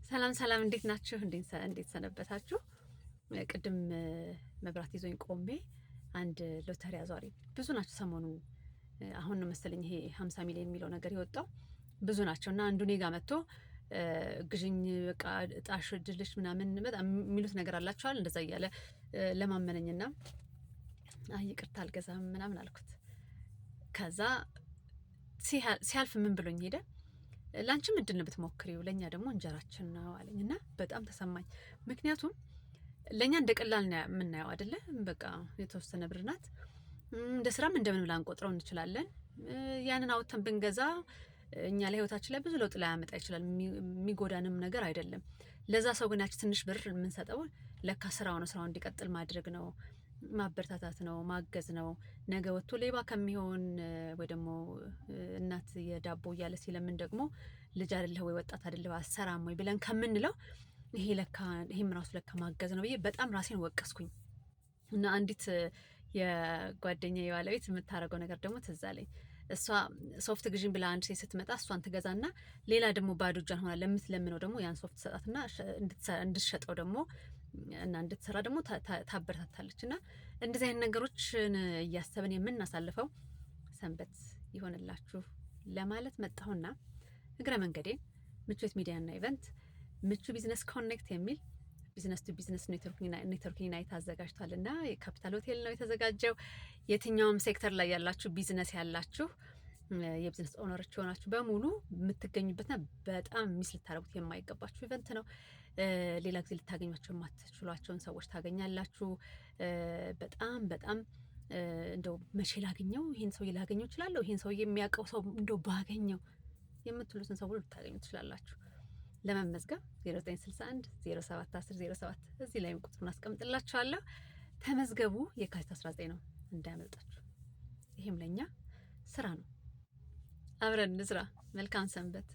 ሰላም ሰላም፣ እንዴት ናችሁ? እንዴት ሰነበታችሁ? ቅድም መብራት ይዞኝ ቆሜ አንድ ሎተሪ አዟሪ ብዙ ናቸው ሰሞኑ። አሁን ነው መሰለኝ ይሄ 50 ሚሊዮን የሚለው ነገር የወጣው ብዙ ናቸው እና አንዱ እኔ ጋር መጥቶ ግዥኝ በቃ እጣሽ ድልሽ ምናምን በጣም የሚሉት ነገር አላቸዋል። እንደዛ እያለ ለማመነኝና አይ ይቅርታ አልገዛም ምናምን አልኩት። ከዛ ሲያልፍ ምን ብሎኝ ሄደ? ላንቺም እድል ነው ብትሞክሪው፣ ለእኛ ደግሞ እንጀራችን ነው አለኝ እና በጣም ተሰማኝ። ምክንያቱም ለእኛ እንደ ቀላል የምናየው አይደለ፣ በቃ የተወሰነ ብር ናት፣ እንደ ስራም እንደምን ብላ እንቆጥረው እንችላለን። ያንን አውጥተን ብንገዛ እኛ ላይ ህይወታችን ላይ ብዙ ለውጥ ላያመጣ ይችላል፣ የሚጎዳንም ነገር አይደለም። ለዛ ሰው ግን ያች ትንሽ ብር የምንሰጠው ለካ ስራው ነው፣ ስራው እንዲቀጥል ማድረግ ነው፣ ማበረታታት ነው፣ ማገዝ ነው። ነገ ወጥቶ ሌባ ከሚሆን ወይ ደግሞ እናት የዳቦ እያለ ሲለምን ደግሞ ልጅ አይደለህ ወይ ወጣት አይደለህ አሰራም ወይ ብለን ከምንለው ይሄም ራሱ ለካ ማገዝ ነው ብዬ በጣም ራሴን ወቀስኩኝ። እና አንዲት የጓደኛዬ ባለቤት የምታደርገው ነገር ደግሞ ትዝ አለኝ። እሷ ሶፍት ግዢን ብላ አንድ ሴት ስትመጣ እሷን ትገዛና ሌላ ደግሞ ባዶ እጇን ሆና ለምትለምነው ደግሞ ያን ሶፍት ሰጣትና እንድትሸጠው ደግሞ እና እንድትሰራ ደግሞ ታበረታታለች። እና እንደዚህ አይነት ነገሮችን እያሰብን የምናሳልፈው ሰንበት ይሆንላችሁ ለማለት መጣሁና እግረ መንገዴን ምቾት ሚዲያና ኢቨንት ምቹ ቢዝነስ ኮኔክት የሚል ቢዝነስ ቱ ቢዝነስ ኔትወርኪንግ ናይት አዘጋጅቷል እና የካፒታል ሆቴል ነው የተዘጋጀው። የትኛውም ሴክተር ላይ ያላችሁ ቢዝነስ ያላችሁ የቢዝነስ ኦነሮች የሆናችሁ በሙሉ የምትገኙበትና በጣም ሚስ ልታደርጉት የማይገባችሁ ኢቨንት ነው። ሌላ ጊዜ ልታገኟቸው የማትችሏቸውን ሰዎች ታገኛላችሁ። በጣም በጣም እንደው መቼ ላገኘው ይሄን ሰውዬ ላገኘው እችላለሁ፣ ይሄን ሰውዬ የሚያውቀው ሰው እንደው ባገኘው የምትሉትን ሰው ሁሉ ልታገኙ ትችላላችሁ። ለመመዝገብ 0961 07 10 07 እዚህ ላይ ቁጥሩን አስቀምጥላችኋለሁ። ተመዝገቡ። የካቲት 19 ነው እንዳያመልጣችሁ። ይሄም ለኛ ስራ ነው። አብረን እንስራ። መልካም ሰንበት።